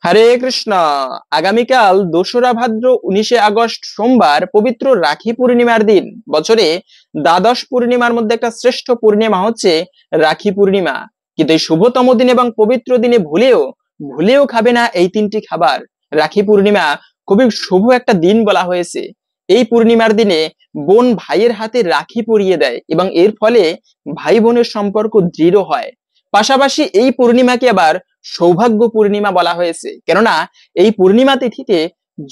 হরে কৃষ্ণ। আগামীকাল ২রা ভাদ্র ১৯শে আগস্ট সোমবার পবিত্র রাখি পূর্ণিমার দিন। বছরে দ্বাদশ পূর্ণিমার মধ্যে একটা শ্রেষ্ঠ পূর্ণিমা হচ্ছে রাখি পূর্ণিমা। কিন্তু এই শুভতম দিন এবং পবিত্র দিনে ভুলেও ভুলেও খাবে না এই তিনটি খাবার। রাখি পূর্ণিমা খুবই শুভ একটা দিন বলা হয়েছে। এই পূর্ণিমার দিনে বোন ভাইয়ের হাতে রাখি পরিয়ে দেয় এবং এর ফলে ভাই বোনের সম্পর্ক দৃঢ় হয়। পাশাপাশি এই পূর্ণিমাকে আবার সৌভাগ্য পূর্ণিমা বলা হয়েছে, কেননা এই পূর্ণিমা তিথিতে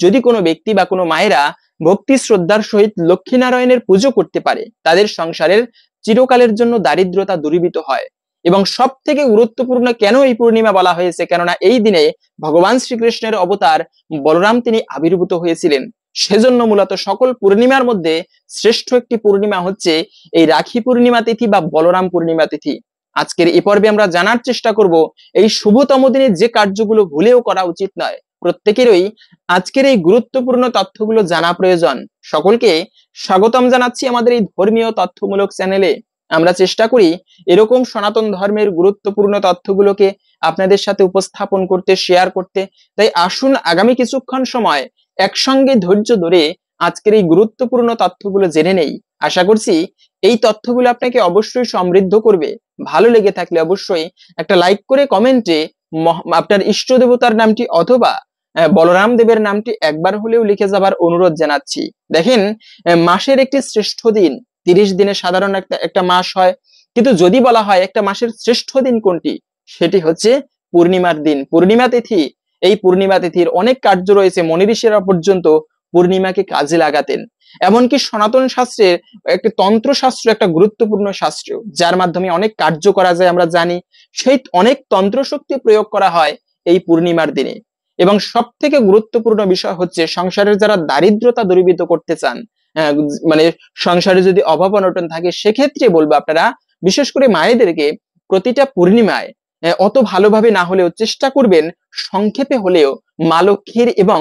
যদি কোনো ব্যক্তি বা কোনো মায়েরা ভক্তি শ্রদ্ধার সহিত লক্ষ্মীনারায়ণের পুজো করতে পারে, তাদের সংসারের চিরকালের জন্য দারিদ্রতা দূরীভূত হয়। এবং সব থেকে গুরুত্বপূর্ণ কেন এই পূর্ণিমা বলা হয়েছে, কেননা এই দিনে ভগবান শ্রীকৃষ্ণের অবতার বলরাম তিনি আবির্ভূত হয়েছিলেন। সেজন্য মূলত সকল পূর্ণিমার মধ্যে শ্রেষ্ঠ একটি পূর্ণিমা হচ্ছে এই রাখি পূর্ণিমা তিথি বা বলরাম পূর্ণিমা তিথি। আজকের এই পর্বে আমরা জানার চেষ্টা করব এই শুভতম দিনে যে কার্যগুলো ভুলেও করা উচিত নয়। প্রত্যেকেরই আজকের এই গুরুত্বপূর্ণ তথ্যগুলো জানা প্রয়োজন। সকলকে স্বাগতম জানাচ্ছি আমাদের এই ধর্মীয় তথ্যমূলক চ্যানেলে। আমরা চেষ্টা করি এরকম সনাতন ধর্মের গুরুত্বপূর্ণ তথ্যগুলোকে আপনাদের সাথে উপস্থাপন করতে, শেয়ার করতে। তাই আসুন আগামী কিছুক্ষণ সময় একসঙ্গে ধৈর্য ধরে আজকের এই গুরুত্বপূর্ণ তথ্যগুলো জেনে নেই। আশা করছি এই তথ্যগুলো আপনাকে অবশ্যই সমৃদ্ধ করবে। ভালো লেগে থাকলে অবশ্যই একটা লাইক করে কমেন্টে আপনার ইষ্ট দেবতার নামটি অথবা বলরাম দেবের নামটি একবার হলেও লিখে যাবার অনুরোধ জানাচ্ছি। দেখেন, মাসের একটি শ্রেষ্ঠ দিন, 30 দিনে সাধারণ একটা মাস হয়, কিন্তু যদি বলা হয় একটা মাসের শ্রেষ্ঠ দিন কোনটি, সেটি হচ্ছে পূর্ণিমার দিন, পূর্ণিমা তিথি। এই পূর্ণিমা তিথির অনেক কার্য রয়েছে, মনি ঋষিরা পর্যন্ত পূর্ণিমাকে কাজে লাগাতেন। এমনকি সনাতন শাস্ত্রের একটি তন্ত্র শাস্ত্র একটা গুরুত্বপূর্ণ শাস্ত্র, যার মাধ্যমে অনেক কার্য করা যায় আমরা জানি। সেই অনেক তন্ত্র শক্তি প্রয়োগ করা হয় এই পূর্ণিমার দিনে। এবং সব থেকে গুরুত্বপূর্ণ বিষয় হচ্ছে সংসারের যারা দারিদ্রতা দূরীভূত করতে চান, মানে সংসারে যদি অভাব অনটন থাকে, সেক্ষেত্রে বলবো আপনারা বিশেষ করে মায়েদেরকে প্রতিটা পূর্ণিমায় অত ভালোভাবে না হলেও চেষ্টা করবেন সংক্ষেপে হলেও মা লক্ষ্মীর এবং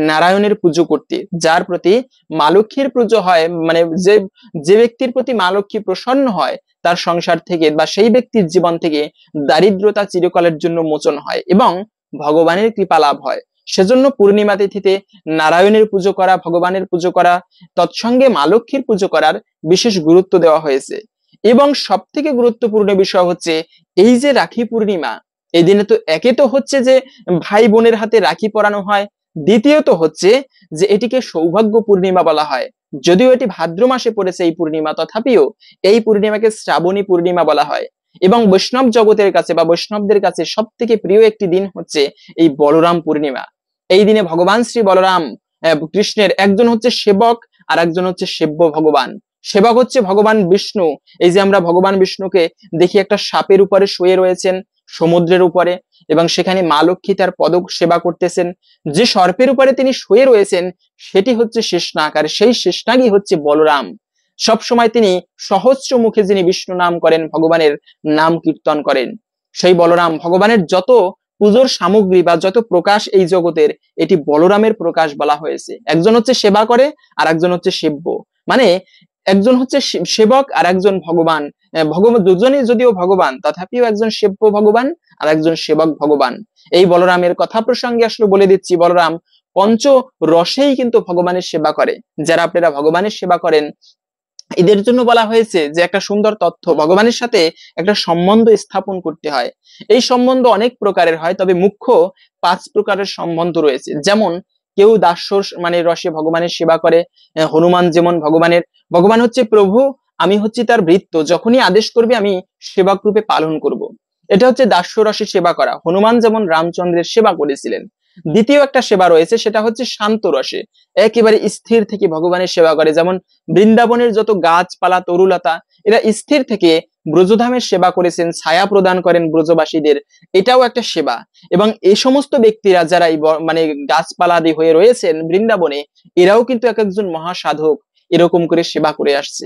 নারায়ণের পুজো করতে। যার প্রতি মা লক্ষ্মীর পুজো হয়, মানে যে যে ব্যক্তির প্রতি মা লক্ষ্মী প্রসন্ন হয়, তার সংসার থেকে বা সেই ব্যক্তির জীবন থেকে দারিদ্রতা চিরকালের জন্য মোচন হয় এবং ভগবানের কৃপা লাভ হয়। সেজন্য পূর্ণিমা তিথিতে নারায়ণের পুজো করা, ভগবানের পুজো করা, তৎসঙ্গে মা লক্ষ্মীর পুজো করার বিশেষ গুরুত্ব দেওয়া হয়েছে। এবং সব থেকে গুরুত্বপূর্ণ বিষয় হচ্ছে এই যে রাখি পূর্ণিমা, এই দিনে তো একে তো হচ্ছে যে ভাই বোনের হাতে রাখি পরানো হয়, দ্বিতীয়ত হচ্ছে যে এটিকে সৌভাগ্য পূর্ণিমা বলা হয়। যদিও এটি ভাদ্র মাসে পড়েছে এই পূর্ণিমা, তথাপিও এই পূর্ণিমাকে শ্রাবণী পূর্ণিমা বলা হয়। এবং বৈষ্ণব জগতের কাছে বা বৈষ্ণবদের কাছে সব থেকে প্রিয় একটি দিন হচ্ছে এই বলরাম পূর্ণিমা। এই দিনে ভগবান শ্রী বলরাম কৃষ্ণের একজন হচ্ছে সেবক আর একজন হচ্ছে সেব্য ভগবান। সেবক হচ্ছে ভগবান বিষ্ণু। এই যে আমরা ভগবান বিষ্ণুকে দেখি একটা সাপের উপরে শুয়ে রয়েছেন সমুদ্রের উপরে, এবং সেখানে মা লক্ষ্মী তার পদক সেবা করতেছেন। যে সর্পের উপরে তিনি শুয়ে রয়েছেন সেটি হচ্ছে শেষনাগ, আর সেই শেষনাগই হচ্ছে বলরাম। সব সময় তিনি সহস্র মুখে যিনি বিষ্ণু নাম করেন, ভগবানের নাম কীর্তন করেন, সেই বলরাম ভগবানের যত পুজোর সামগ্রী বা যত প্রকাশ এই জগতের, এটি বলরামের প্রকাশ বলা হয়েছে। একজন হচ্ছে সেবা করে আর একজন হচ্ছে সেব্য, মানে একজন হচ্ছে সেবক আর একজন ভগবান। ভগবান দুজনেই যদিও ভগবান, তথাপিও একজন সেব্য ভগবান আর একজন সেবক ভগবান। এই বলরামের কথা প্রসঙ্গে আসলে বলে দিচ্ছি, বলরাম পঞ্চ রসেই কিন্তু ভগবানের সেবা করে। যারা আপনারা ভগবানের সেবা করেন, এদের জন্য বলা হয়েছে যে একটা সুন্দর তথ্য, ভগবানের সাথে একটা সম্বন্ধ স্থাপন করতে হয়। এই সম্বন্ধ অনেক প্রকারের হয়, তবে মুখ্য 5 প্রকারের সম্বন্ধ রয়েছে। যেমন কেউ দাস্য মানে রসে ভগবানের সেবা করে। হনুমান যেমন ভগবান হচ্ছে প্রভু, আমি হচ্ছি তার ভৃত্য, যখনই আদেশ করবে আমি সেবক রূপে পালন করব। এটা হচ্ছে দাস্য রসে সেবা করা। হনুমান যেমন রামচন্দ্রের সেবা করেছিলেন। দ্বিতীয় একটা সেবা রয়েছে, সেটা হচ্ছে শান্ত রসে, একেবারে স্থির থেকে ভগবানের সেবা করে। যেমন বৃন্দাবনের যত গাছপালা তরুলতা, এরা স্থির থেকে ব্রজধামের সেবা করেছেন, ছায়া প্রদান করেন ব্রজবাসীদের, এটাও একটা সেবা। এবং এই সমস্ত ব্যক্তিরা যারা মানে গাছপালাদি হয়ে রয়েছেন বৃন্দাবনে, এরাও কিন্তু এক একজন মহাসাধক, এরকম করে সেবা করে আসছে।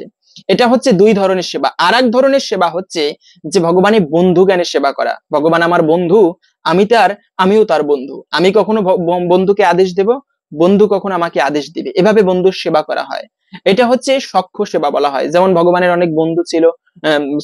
এটা হচ্ছে 2 ধরনের সেবা। আর এক ধরনের সেবা হচ্ছে যে ভগবানের বন্ধু জ্ঞানে সেবা করা। ভগবান আমার বন্ধু, আমিও তার বন্ধু, আমি কখনো বন্ধুকে আদেশ দেব, বন্ধু কখনো আমাকে আদেশ দিবে, এভাবে বন্ধুর সেবা করা হয়। এটা হচ্ছে সখ্য সেবা বলা হয়। যেমন ভগবানের অনেক বন্ধু ছিল,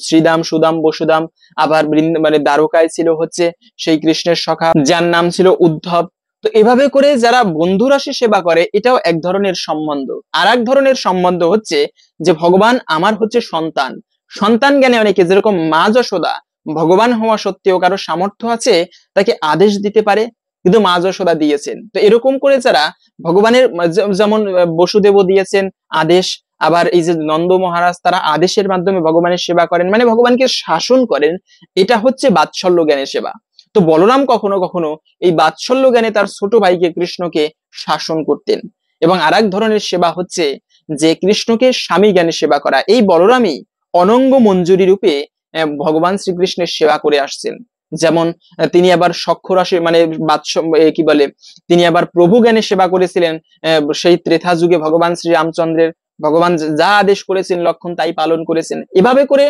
শ্রীদাম, সুদাম, বসুদাম। আবার মানে দ্বারকায় ছিল হচ্ছে সেই কৃষ্ণের সখা, যার নাম ছিল উদ্ধব। তো এভাবে করে যারা বন্ধু রাশি সেবা করে, এটাও এক ধরনের সম্বন্ধ। আর এক ধরনের সম্বন্ধ হচ্ছে যে ভগবান আমার হচ্ছে সন্তান। সন্তান জ্ঞানে অনেকে, যেরকম মা যশোদা ভগবান হওয়া সত্ত্বেও কারো সামর্থ্য আছে তাকে আদেশ দিতে পারে, কিন্তু মা যশোদা দিয়েছেন। তো এরকম করে যারা ভগবানের, যেমন বসুদেবও দিয়েছেন আদেশ, আবার এই যে নন্দ মহারাজ, তারা আদেশের মাধ্যমে ভগবানের সেবা করেন, মানে ভগবানকে শাসন করেন। এটা হচ্ছে বাৎসল্য জ্ঞানের সেবা। তো বলরাম কখনো কখনো এই বাৎসল্য জ্ঞানে তার ছোট ভাইকে কৃষ্ণকে শাসন করতেন। এবং আর এক ধরনের সেবা হচ্ছে যে কৃষ্ণকে স্বামী জ্ঞানে সেবা করা। এই বলরামই অনঙ্গ মঞ্জুরি রূপে ভগবান শ্রীকৃষ্ণের সেবা করে আসছেন। যেমন তিনি আবার সখ্য রাশি মানে কি বলে, তিনি আবার প্রভু জ্ঞানে সেবা করেছিলেন। সেই ত্রেতা যুগে ভগবান শ্রী রামচন্দ্রের, ভগবান যা আদেশ করেছেন লক্ষণ তাই পালন করেছেন। এভাবে করে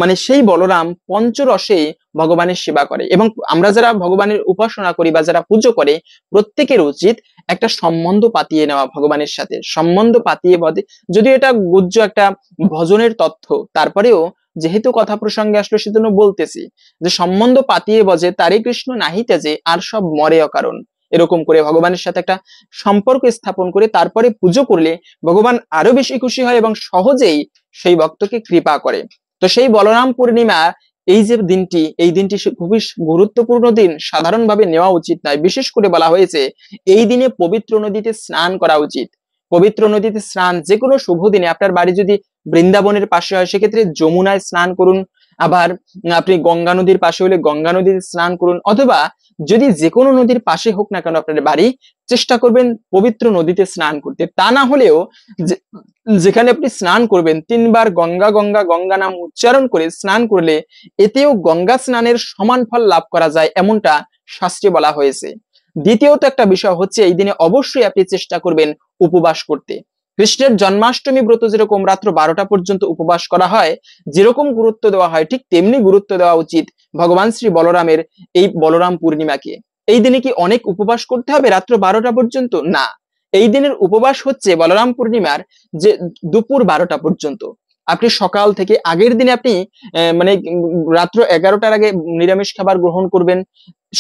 মানে সেই বলরাম পঞ্চরসে ভগবানের সেবা করে। এবং আমরা যারা ভগবানের উপাসনা করি বা যারা পুজো করে, প্রত্যেকের উচিত একটা সম্বন্ধ পাতিয়ে নেওয়া ভগবানের সাথে। সম্বন্ধ পাতিয়ে বদে, যদিও এটা গুজ্জ একটা ভজনের তথ্য, তারপরেও যেহেতু কথা প্রসঙ্গে আসলো সেজন্য বলতেছি যে সম্বন্ধ পাতিয়ে বজে তারে কৃষ্ণ নাহিতে যে আর সব মরে অকারণ। এরকম করে ভগবানের সাথে একটা সম্পর্ক স্থাপন করে তারপরে পুজো করলে ভগবান আরো বেশি খুশি হয় এবং সহজেই সেই ভক্তকে কৃপা করে। তো সেই বলরাম পূর্ণিমা, এই যে দিনটি, এই দিনটি খুবই গুরুত্বপূর্ণ দিন, সাধারণভাবে নেওয়া উচিত নয়। বিশেষ করে বলা হয়েছে এই দিনে পবিত্র নদীতে স্নান করা উচিত। পবিত্র নদীতে স্নান যে কোনো শুভ দিনে, আপনার বাড়ি যদি বৃন্দাবনের পাশে হয় সেক্ষেত্রে যমুনায় স্নান করুন। আবার আপনি গঙ্গা নদীর পাশে হলে গঙ্গা নদীতে স্নান করুন, অথবা যদি যে কোনো নদীর পাশে হোক না কেন আপনার বাড়ি, চেষ্টা করবেন পবিত্র নদীতে স্নান করতে। তা না হলেও যেখানে আপনি স্নান করবেন 3 বার গঙ্গা গঙ্গা গঙ্গা নাম উচ্চারণ করে স্নান করলে এতেও গঙ্গা স্নানের সমান ফল লাভ করা যায়, এমনটা শাস্ত্রে বলা হয়েছে। দ্বিতীয়ত একটা বিষয় হচ্ছে এই দিনে অবশ্যই আপনি চেষ্টা করবেন উপবাস করতে। কৃষ্ণের জন্মাষ্টমী ব্রত যেরকম রাত্র 12টা পর্যন্ত উপবাস করা হয়, যেরকম গুরুত্ব দেওয়া হয় ঠিক তেমনি গুরুত্ব দেওয়া উচিত ভগবান শ্রী বলরামের এই বলরাম পূর্ণিমাকে। এই দিনে কি অনেক উপবাস করতে হবে রাত্র 12টা পর্যন্ত? না, এই দিনের উপবাস হচ্ছে বলরাম পূর্ণিমার যে দুপুর 12টা পর্যন্ত। আপনি সকাল থেকে আগের দিনে আপনি মানে রাত্র 11টার আগে নিরামিষ খাবার গ্রহণ করবেন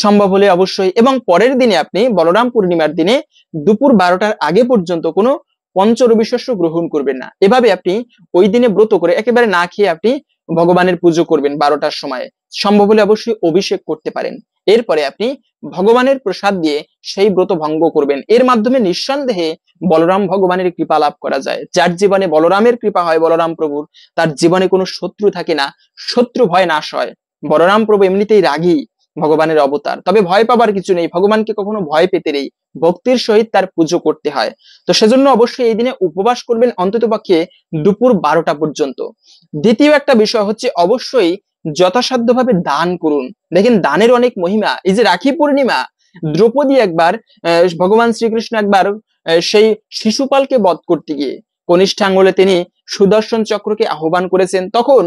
সম্ভব হলে অবশ্যই, এবং পরের দিনে আপনি বলরাম পূর্ণিমার দিনে দুপুর 12টার আগে পর্যন্ত কোনো পঞ্চরবি শস্য গ্রহণ করবেন না। এভাবে আপনি ওই দিনে ব্রত করে একেবারে না খেয়ে আপনি ভগবানের পুজো করবেন 12টার সময়। সম্ভব হলে অবশ্যই অভিষেক করতে পারেন। এরপরে আপনি ভগবানের প্রসাদ দিয়ে সেই ব্রত ভঙ্গ করবেন। এর মাধ্যমে নিঃসন্দেহে বলরাম ভগবানের কৃপা লাভ করা যায়। যার জীবনে বলরামের কৃপা হয়, বলরাম প্রভুর, তার জীবনে কোনো শত্রু থাকে না, শত্রু ভয় নাশ হয়। বলরাম প্রভু এমনিতেই রাগী, ভগবানের অবতার, তবে ভয় পাবার কিছু নেই। ভগবানকে কখনো ভয় পেতে নেই, ভক্তির সহিত তার পুজো করতে হয়। তো সেজন্য অবশ্যই এই দিনে উপবাস করবেন অন্ততপক্ষে দুপুর 12টা পর্যন্ত। দ্বিতীয় একটা বিষয় হচ্ছে অবশ্যই যথাসাধ্যভাবে দান করুন। দেখেন দানের অনেক মহিমা। এই যে রাখি পূর্ণিমা, দ্রৌপদী একবার ভগবান শ্রীকৃষ্ণ একবার সেই শিশুপালকে বধ করতে গিয়ে কনিষ্ঠাঙ্গুলে তিনি সুদর্শন চক্রকে আহ্বান করেছেন। তখন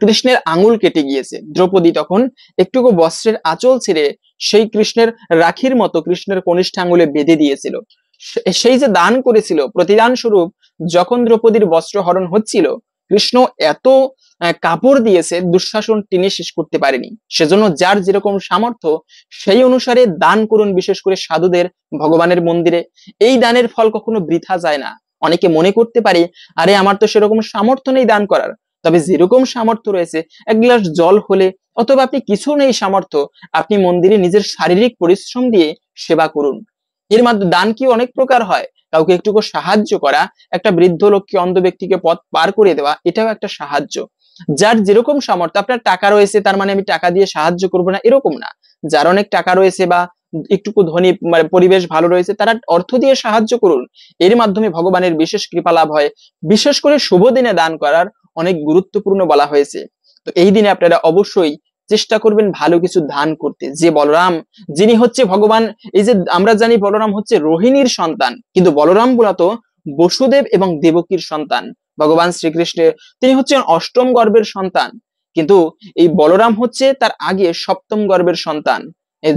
কৃষ্ণের আঙুল কেটে গিয়েছে। দ্রৌপদী তখন একটুকু বস্ত্রের আঁচল ছেড়ে সেই কৃষ্ণের রাখির মতো কৃষ্ণের কনিষ্ঠাঙ্গুলে বেঁধে দিয়েছিল। সেই যে দান করেছিল, প্রতিদান স্বরূপ যখন দ্রৌপদীর বস্ত্র হরণ হচ্ছিল, কৃষ্ণ এত কাপড় দিয়েছে দুঃশাসন টেনে শেষ করতে পারেনি। সেজন্য যার যেরকম সামর্থ্য সেই অনুসারে দান করুন, বিশেষ করে সাধুদের, ভগবানের মন্দিরে। এই দানের ফল কখনো বৃথা যায় না। অনেকে মনে করতে পারে আরে আমার তো সেরকম সামর্থ্য নেই দান করার। তবে যেরকম সামর্থ্য রয়েছে, 1 গ্লাস জল হলে, অথবা আপনি কিছু নেই সামর্থ্য, আপনি মন্দিরে নিজের শারীরিক পরিশ্রম দিয়ে সেবা করুন। এর মাধ্যমে দান কি অনেক প্রকার হয়। কাউকে একটুকু সাহায্য করা, একটা বৃদ্ধ লোককে, অন্ধ ব্যক্তিকে পথ পার করে দেওয়া, এটাও একটা সাহায্য। যার যেরকম সামর্থ্য, আপনার টাকা রয়েছে তার মানে আমি টাকা দিয়ে সাহায্য করবো না, এরকম না। যার অনেক টাকা রয়েছে বা একটুকু ধনী, মানে পরিবেশ ভালো রয়েছে, তারা অর্থ দিয়ে সাহায্য করুন। এর মাধ্যমে ভগবানের বিশেষ কৃপা লাভ হয়। বিশেষ করে শুভ দিনে দান করার অনেক গুরুত্বপূর্ণ বলা হয়েছে। তো এই দিনে আপনারা অবশ্যই চেষ্টা করবেন ভালো কিছু দান করতে। যে বলরাম, যিনি হচ্ছে ভগবান, এই যে আমরা জানি বলরাম হচ্ছে রোহিণীর সন্তান, কিন্তু বলরাম মূলত বসুদেব এবং দেবকীর সন্তান। ভগবান শ্রীকৃষ্ণের তিনি হচ্ছেন অষ্টম গর্ভের সন্তান, কিন্তু এই বলরাম হচ্ছে তার আগে সপ্তম গর্ভের সন্তান।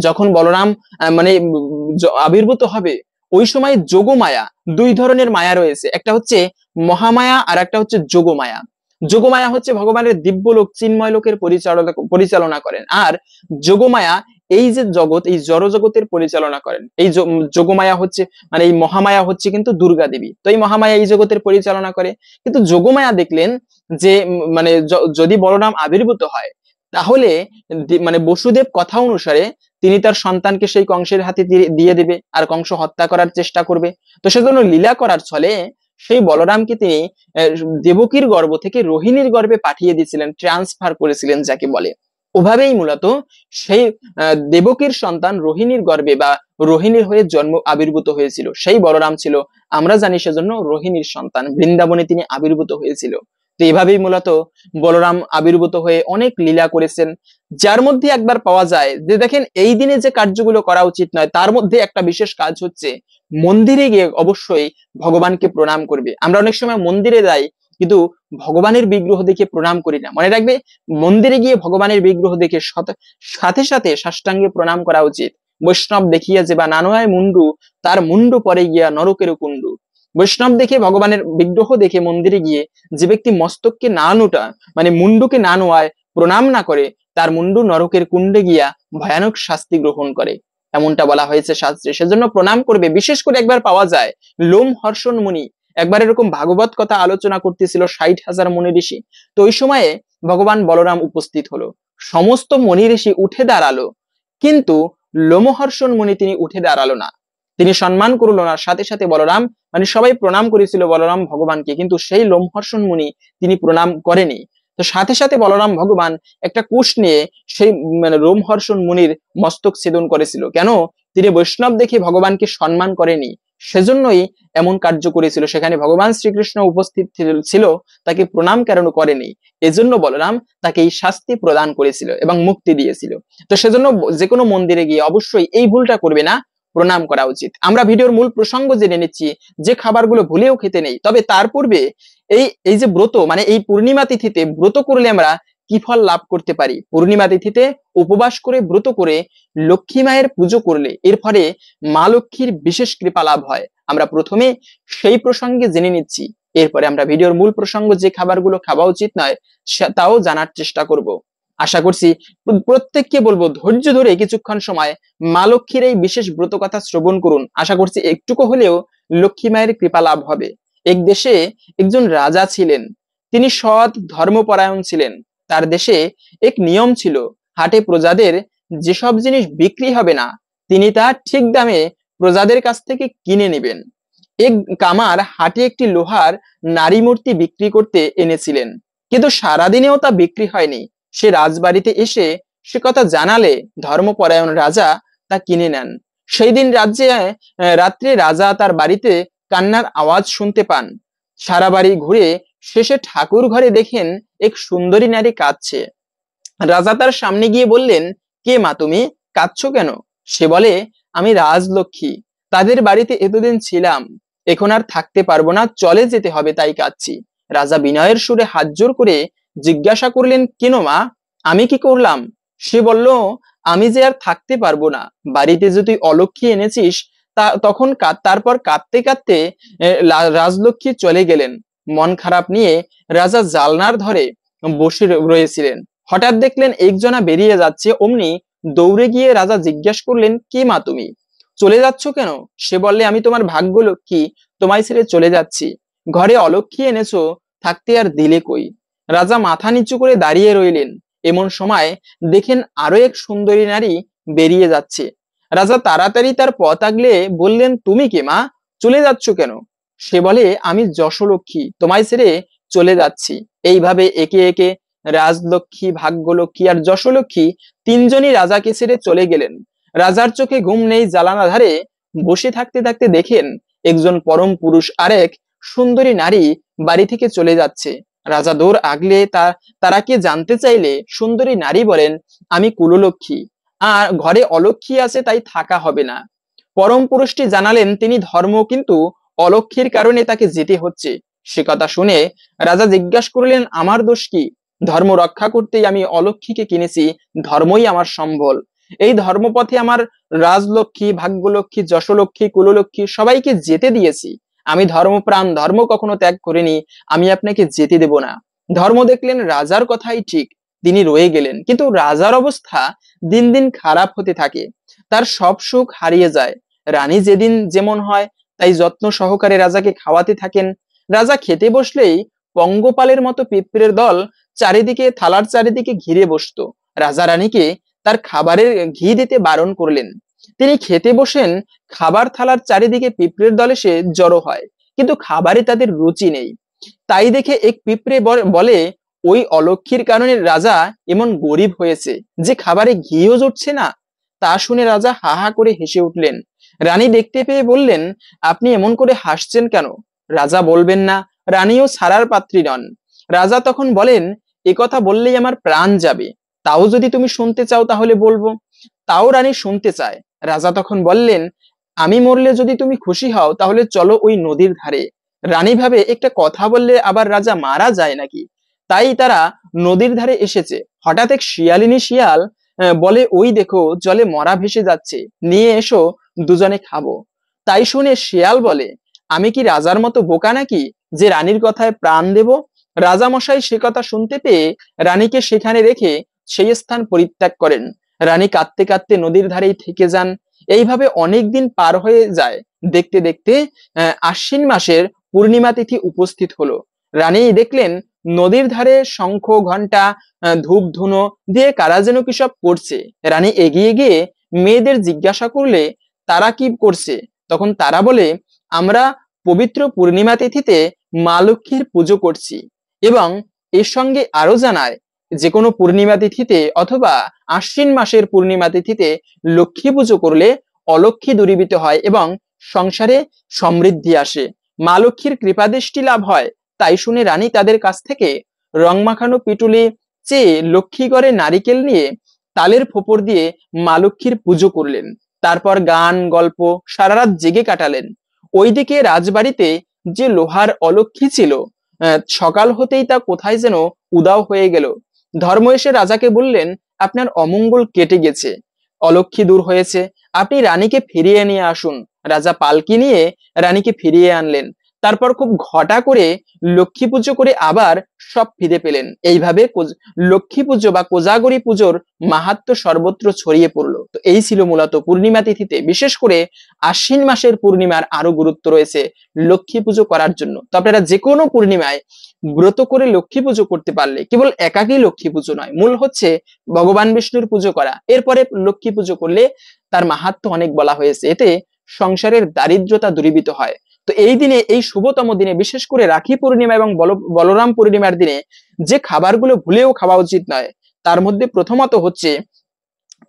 যখন বলরাম মানে আবির্ভূত হবে, ওই সময় যোগমায়া, দুই ধরনের মায়া রয়েছে, একটা হচ্ছে মহামায়া আর একটা হচ্ছে যোগমায়া। যোগমায়া হচ্ছে ভগবানের দিব্যলোক চিন্ময় লোকের পরিচালনা করেন, আর যোগমায়া এই যে জগৎ, এই জড় জগতের পরিচালনা করেন। এই যোগমায়া হচ্ছে মানে এই মহামায়া হচ্ছে কিন্তু দুর্গা দেবী, তো এই মহামায়া এই জগতের পরিচালনা করে। কিন্তু যোগমায়া দেখলেন যে মানে যদি বলরাম আবির্ভূত হয় তাহলে মানে বসুদেব কথা অনুসারে তিনি তার সন্তানকে সেই কংসের হাতে দিয়ে দেবে আর কংস হত্যা করার চেষ্টা করবে। তো সেজন্য লীলা করার ছলে সেই বলরামকে তিনি দেবকীর গর্ভ থেকে রোহিণীর গর্ভে পাঠিয়ে দিয়েছিলেন, ট্রান্সফার করেছিলেন যাকে বলে। ওভাবেই মূলত সেই দেবকীর সন্তান রোহিণীর গর্ভে বা রোহিণীর হয়ে জন্ম আবির্ভূত হয়েছিল, সেই বলরাম ছিল। আমরা জানি সেজন্য রোহিণীর সন্তান, বৃন্দাবনে তিনি আবির্ভূত হয়েছিল। তো এভাবেই মূলত বলরাম আবির্ভূত হয়ে অনেক লীলা করেছেন, যার মধ্যে একবার পাওয়া যায় যে দেখেন এই দিনে যে কার্যগুলো করা উচিত নয় তার মধ্যে একটা বিশেষ কাজ হচ্ছে মন্দিরে গিয়ে অবশ্যই ভগবানকে প্রণাম করবে। আমরা অনেক সময় মন্দিরে যাই কিন্তু ভগবানের বিগ্রহ দেখে প্রণাম করি না। মনে রাখবে, মন্দিরে গিয়ে ভগবানের বিগ্রহ দেখে সাথে সাথে সাষ্টাঙ্গে প্রণাম করা উচিত। বৈষ্ণব দেখিয়া যে বা নানয় মুন্ডু, তার মুন্ডু পরে গিয়া নরকের কুণ্ডু। বৈষ্ণব দেখে, ভগবানের বিগ্রহ দেখে মন্দিরে গিয়ে যে ব্যক্তি মস্তককে না নোটা মানে মুন্ডুকে না নোয়ায়, প্রণাম না করে, তার মুন্ডু নরকের কুণ্ডে গিয়া ভয়ানক শাস্তি গ্রহণ করে, এমনটা বলা হয়েছে শাস্ত্রে। সেজন্য প্রণাম করবে। বিশেষ করে একবার পাওয়া যায় লোমহর্ষণ মুনি একবার এরকম ভাগবত কথা আলোচনা করতেছিল 60,000 মুনি ঋষি। তো ওই সময়ে ভগবান বলরাম উপস্থিত হলো, সমস্ত মুনি ঋষি উঠে দাঁড়ালো, কিন্তু লোমহর্ষণ মুনি তিনি উঠে দাঁড়ালো না, তিনি সম্মান করলো না। সাথে সাথে বলরাম মানে সবাই প্রণাম করেছিল বলরাম ভগবানকে, কিন্তু সেই লোমহর্ষণ মুনি তিনি প্রণাম করেনি। তো সাথে সাথে বলরাম ভগবান একটা কুশ নিয়ে সেই মানে লোমহর্ষণ মুনির মস্তক ছেদন করেছিল। কেন? তিনি বৈষ্ণব দেখে ভগবানকে সম্মান করেনি, সেজন্যই এমন কার্য করেছিল। সেখানে ভগবান শ্রীকৃষ্ণ উপস্থিত ছিল, তাকে প্রণাম কেন করেনি, এজন্য বলরাম তাকে এই শাস্তি প্রদান করেছিল এবং মুক্তি দিয়েছিল। তো সেজন্য যে কোনো মন্দিরে গিয়ে অবশ্যই এই ভুলটা করবে না, প্রণাম করা উচিত। আমরা ভিডিওর মূল প্রসঙ্গ জেনে নিচ্ছি যে খাবারগুলো ভুলেও খেতে নেই। তবে তার পূর্বে এই যে ব্রত মানে এই পূর্ণিমা তিথিতে ব্রত করলে আমরা কি ফল লাভ করতে পারি। পূর্ণিমা তিথিতে উপবাস করে ব্রত করে লক্ষ্মী মায়ের পুজো করলে এর ফলে মা লক্ষ্মীর বিশেষ কৃপা লাভ হয়। আমরা প্রথমে সেই প্রসঙ্গে জেনে নিচ্ছি, এরপরে আমরা ভিডিওর মূল প্রসঙ্গ যে খাবারগুলো খাওয়া উচিত নয় তাও জানার চেষ্টা করব। আশা করছি প্রত্যেককে বলবো ধৈর্য ধরে কিছুক্ষণ সময় মা লক্ষ্মীর এই বিশেষ ব্রত কথা শ্রবণ করুন। আশা করছি একটুকু হলেও লক্ষ্মী মায়ের কৃপা লাভ হবে। এক দেশে একজন রাজা ছিলেন, তিনি সৎ ধর্মপরায়ণ ছিলেন। তার দেশে এক নিয়ম ছিল, হাটে প্রজাদের যেসব জিনিস বিক্রি হবে না তিনি তা ঠিক দামে প্রজাদের কাছ থেকে কিনে নেবেন। এক কামার হাটে একটি লোহার নারী মূর্তি বিক্রি করতে এনেছিলেন, কিন্তু সারাদিনেও তা বিক্রি হয়নি। সে রাজবাড়িতে এসে সে কথা জানালে ধর্মপরায়ণ রাজা তা কিনে নেন। সেই দিন রাত্রে রাজা তার বাড়িতে কান্নার আওয়াজ শুনতে পান। সারা বাড়ি ঘুরে শেষে ঠাকুর ঘরে দেখেন এক সুন্দরী নারী কাঁদছে। রাজা তার সামনে গিয়ে বললেন, কে মা তুমি, কাঁদছো কেন? সে বলে, আমি রাজলক্ষ্মী, তাদের বাড়িতে এতদিন ছিলাম, এখন আর থাকতে পারবো না, চলে যেতে হবে, তাই কাঁদছি। রাজা বিনয়ের সুরে হাত জোর করে জিজ্ঞাসা করলেন, কেন মা, আমি কি করলাম? সে বলল, আমি যে আর থাকতে পারবো না, বাড়িতে যে তুই অলক্ষ্মী এনেছিস তখন তারপর কাঁদতে কাঁদতে রাজলক্ষ্মী চলে গেলেন। মন খারাপ নিয়ে রাজা জালনার ধরে বসে রয়েছিলেন। হঠাৎ দেখলেন একজনা বেরিয়ে যাচ্ছে, অমনি দৌড়ে গিয়ে রাজা জিজ্ঞেস করলেন, কে মা তুমি, চলে যাচ্ছ কেন? সে বললে, আমি তোমার ভাগ্য লক্ষ্মী, তোমায় ছেড়ে চলে যাচ্ছি, ঘরে অলক্ষ্মী এনেছো, থাকতে আর দিলে কই? রাজা মাথা নিচু করে দাঁড়িয়ে রইলেন। এমন সময় দেখেন আরো এক সুন্দরী নারী বেরিয়ে যাচ্ছে। রাজা তাড়াতাড়ি তার পথ আগলে বললেন, তুমি কে মা, চলে যাচ্ছ কেন? সে বলে, আমি যশোলক্ষ্মী, তোমায় ছেড়ে চলে যাচ্ছি। এইভাবে একে একে রাজলক্ষ্মী, ভাগ্যলক্ষ্মী আর যশোলক্ষ্মী তিনজনই রাজাকে ছেড়ে চলে গেলেন। রাজার চোখে ঘুম নেই, জানালা ধারে বসে থাকতে থাকতে দেখেন একজন পরম পুরুষ আরেক সুন্দরী নারী বাড়ি থেকে চলে যাচ্ছে। রাজা দৌড় আগলে তারা কে জানতে চাইলে সুন্দরী নারী বলেন, আমি কুললক্ষ্মী, আর ঘরে অলক্ষ্মী আছে তাই থাকা হবে না। পরম পুরুষটি জানালেন তিনি ধর্ম, কিন্তু অলক্ষ্মীর কারণে তাকে যেতে হচ্ছে। সে কথা শুনে রাজা জিজ্ঞাসা করলেন, আমার দোষ কি? ধর্ম রক্ষা করতেই আমি অলক্ষ্মীকে কিনেছি, ধর্মই আমার সম্বল। এই ধর্মপথে আমার রাজলক্ষ্মী, ভাগ্যলক্ষ্মী, যশলক্ষ্মী, কুললক্ষ্মী সবাইকে যেতে দিয়েছি। আমি ধর্মপ্রাণ, ধর্ম কখনো ত্যাগ করিনি, আমি আপনাকে যেতে দেব না। ধর্ম দেখলেন রাজার কথাই ঠিক, তিনি রয়ে গেলেন। কিন্তু রাজার অবস্থা দিন দিন খারাপ হতে থাকে, তার সব সুখ হারিয়ে যায়। রানী যেদিন যেমন হয় তাই যত্ন সহকারে রাজাকে খাওয়াতে থাকেন। রাজা খেতে বসলেই পঙ্গপালের মতো পিঁপড়ের দল চারিদিকে, থালার চারিদিকে ঘিরে বসতো। রাজা রানীকে তার খাবারের ঘি দিতে বারণ করলেন। তিনি খেতে বসেন, খাবার থালার চারিদিকে পিঁপড়ের দল এসে জড়ো হয়, কিন্তু খাবারে তাদের রুচি নেই। তাই দেখে এক পিঁপড়ে বলে, ওই অলক্ষীর কারণে রাজা এমন গরিব হয়েছে যে খাবারে ঘিও জুটছে না। তা শুনে রাজা হা হা করে হেসে উঠলেন। রানী দেখতে পেয়ে বললেন, আপনি এমন করে হাসছেন কেন? রাজা বলবেন না, রানীও ছাড়ার পাত্রী নন। রাজা তখন বলেন, এ কথা বললেই আমার প্রাণ যাবে, তাও যদি তুমি শুনতে চাও তাহলে বলবো। তাও রানী শুনতে চায়। রাজা তখন বললেন, আমি মরলে যদি তুমি খুশি হও তাহলে চলো ওই নদীর ধারে। রানী ভাবে, একটা কথা বললে আবার রাজা মারা যায় নাকি। তাই তারা নদীর ধারে এসেছে। হঠাৎ এক শিয়ালিনী শিয়াল বলে, ওই দেখো জলে মরা ভেসে যাচ্ছে, নিয়ে এসো, দুজনে খাবো। তাই শুনে শিয়াল বলে, আমি কি রাজার মতো বোকা নাকি যে রানীর কথায় প্রাণ দেব? রাজা মশাই সে কথা শুনতে পেয়ে রানীকে সেখানে রেখে সেই স্থান পরিত্যাগ করেন। রানী কাঁদতে কাঁদতে নদীর ধারেই থেকে যান। এইভাবে অনেক দিন পার হয়ে যায়। দেখতে দেখতে আশ্বিন মাসের পূর্ণিমা তিথি উপস্থিত হলো। রানী দেখলেন নদীর ধারে শঙ্খ, ঘন্টা, ধূপ ধুনো দিয়ে কারা যেন কি সব করছে। রানী এগিয়ে গিয়ে মেয়েদের জিজ্ঞাসা করলে তারা কি করছে। তখন তারা বলে, আমরা পবিত্র পূর্ণিমা তিথিতে মা লক্ষ্মীর পুজো করছি। এবং এর সঙ্গে আরো জানায়, যে কোনো পূর্ণিমা তিথিতে অথবা আশ্বিন মাসের পূর্ণিমা তিথিতে লক্ষ্মী পুজো করলে অলক্ষ্মী দূরীভূত হয় এবং সংসারে সমৃদ্ধি আসে, মা লক্ষ্মীর কৃপাদৃষ্টি লাভ হয়। তাই শুনে রানী তাদের কাছ থেকে রং মাখানো পিটুলি চেয়ে লক্ষ্মীগড়ে নারিকেল নিয়ে তালের ফোঁপর দিয়ে মা লক্ষ্মীর পুজো করলেন। তারপর গান গল্প সারা রাত জেগে কাটালেন। ওইদিকে রাজবাড়িতে যে লোহার অলক্ষ্মী ছিল, সকাল হতেই তা কোথায় যেন উধাও হয়ে গেল। ধর্ম এসে রাজাকে বললেন, আপনার অমঙ্গল কেটে গেছে, অলক্ষ্মী দূর হয়েছে, আপনি রানীকে ফিরিয়ে নিয়ে আসুন। রাজা পালকি নিয়ে রানীকে ফিরিয়ে আনলেন। তারপর খুব ঘটা করে লক্ষ্মী পুজো করে আবার সব ফিরে পেলেন। এইভাবে লক্ষ্মী পুজো বা কোজাগরী পুজোর মাহাত্ম্য সর্বত্র ছড়িয়ে পড়লো। তো এই ছিল মূলত পূর্ণিমা তিথিতে, বিশেষ করে আশ্বিন মাসের পূর্ণিমার আরো গুরুত্ব রয়েছে লক্ষ্মী পুজো করার জন্য। তো আপনারা যে কোনো পূর্ণিমায় ব্রত করে লক্ষ্মী পুজো করতে পারলে, কেবল একাকী লক্ষ্মী পুজো নয়, মূল হচ্ছে ভগবান বিষ্ণুর পুজো করা, এরপরে লক্ষ্মী পুজো করলে তার মাহাত্ম্য অনেক বলা হয়েছে। এতে সংসারের দারিদ্রতা দূরীভূত হয়। তো এই দিনে, এই শুভতম দিনে, বিশেষ করে রাখি পূর্ণিমা এবং বলরাম পূর্ণিমার দিনে যে খাবারগুলো ভুলেও খাওয়া উচিত নয়, তার মধ্যে প্রথমত হচ্ছে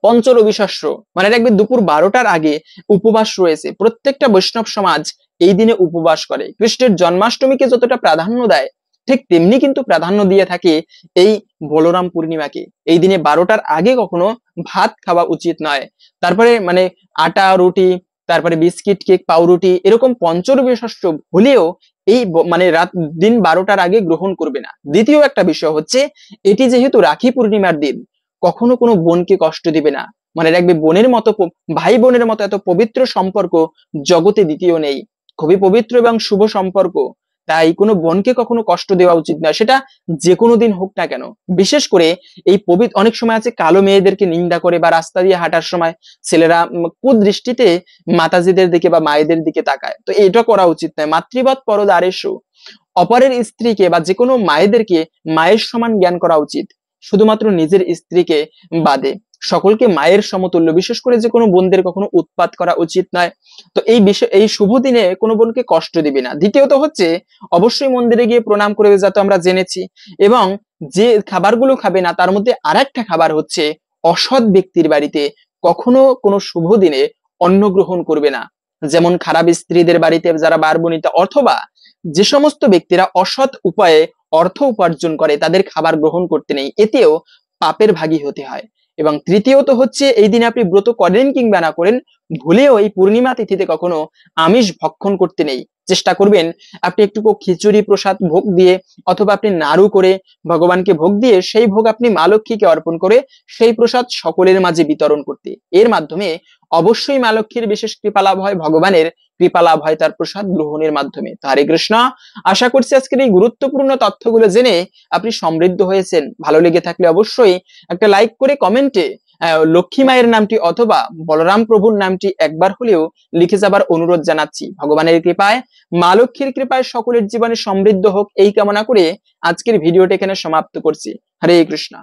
পঞ্চরবি শস্য। মানে রাখবে দুপুর 12টার আগে উপবাস রয়েছে। প্রত্যেকটা বৈষ্ণব সমাজ এই দিনে উপবাস করে। কৃষ্ণের জন্মাষ্টমীকে যতটা প্রাধান্য দেয়, ঠিক তেমনি কিন্তু প্রাধান্য দিয়ে থাকে এই বলরাম পূর্ণিমাকে। এই দিনে 12টার আগে কখনো ভাত খাওয়া উচিত নয়। তারপরে মানে আটা রুটি, তারপরে বিস্কিট, কেক, পাউরুটি, এরকম পঞ্চরবি শস্য ভুলেও এই মানে রাত দিন 12টার আগে গ্রহণ করবে না। দ্বিতীয় একটা বিষয় হচ্ছে, এটি যেহেতু রাখি পূর্ণিমার দিন, কখনো কোনো বোনকে কষ্ট দিবে না। মানে রাখবে, বোনের মতো, ভাই বোনের মতো এত পবিত্র সম্পর্ক জগতে দ্বিতীয় নেই। খুবই পবিত্র এবং শুভ সম্পর্ক। তাই কোনো বোনকে কখনো কষ্ট দেওয়া উচিত না, সেটা যে কোনো দিন হোক না কেন। বিশেষ করে এই পবিত্র, অনেক সময় আছে কালো মেয়েদেরকে নিন্দা করে, বা রাস্তা দিয়ে হাঁটার সময় ছেলেরা কুদৃষ্টিতে মাতাজিদের দিকে বা মায়েদের দিকে তাকায়। তো এটা করা উচিত নয়। মাতৃবৎ পরদারেষু, অপরের স্ত্রীকে বা যে কোনো মায়েদেরকে মায়ের সমান জ্ঞান করা উচিত, শুধুমাত্র নিজের স্ত্রীকে বাদে সকলকে মায়ের সমতুল্য। বিশেষ করে যে কোনো বোনদের কখনো উৎপাত করা উচিত নয়। তো এই বিষয়, এই শুভ দিনে কোনো বোনকে কষ্ট দিবে না। দ্বিতীয়ত হচ্ছে, অবশ্যই মন্দিরে গিয়ে প্রণাম করবে, যা তো আমরা জেনেছি। এবং যে খাবারগুলো খাবে না, তার মধ্যে আরেকটা খাবার হচ্ছে, অসৎ ব্যক্তির বাড়িতে কখনো কোনো শুভ দিনে অন্ন গ্রহণ করবে না। যেমন খারাপ স্ত্রীদের বাড়িতে যারা বারবনিতা, অথবা যে সমস্ত ব্যক্তিরা অসৎ উপায়ে অর্থ উপার্জন করে, তাদের খাবার গ্রহণ করতে নেই, এতেও পাপের ভাগী হতে হয়। এবং তৃতীয়ত হচ্ছে, এই দিনে আপনি ব্রত করেন কিংবা না করেন, ভুলেও এই পূর্ণিমা তিথিতে কখনো আমিষ ভক্ষণ করতে নেই। চেষ্টা করবেন আপনি একটুকু খিচুড়ি প্রসাদ ভোগ দিয়ে অথবা আপনি নাড়ু করে ভগবানকে ভোগ দিয়ে সেই ভোগ আপনি মা লক্ষ্মীকে অর্পণ করে সেই প্রসাদ সকলের মাঝে বিতরণ করতে। এর মাধ্যমে অবশ্যই মা লক্ষ্মীর বিশেষ কৃপা লাভ হয়, ভগবানের কৃপা লাভ হয় তার প্রসাদ গ্রহণের মাধ্যমে। তো হরে কৃষ্ণ। আশা করছি আজকের এই গুরুত্বপূর্ণ তথ্যগুলো জেনে আপনি সমৃদ্ধ হয়েছেন। ভালো লেগে থাকলে অবশ্যই একটা লাইক করে কমেন্টে লক্ষ্মী মায়ের নামটি অথবা বলরাম প্রভুর নামটি একবার হলেও লিখে যাবার অনুরোধ জানাচ্ছি। ভগবানের কৃপায়, মা লক্ষ্মীর কৃপায় সকলের জীবনে সমৃদ্ধ হোক এই কামনা করে আজকের ভিডিওটা এখানে সমাপ্ত করছি। হরে কৃষ্ণ।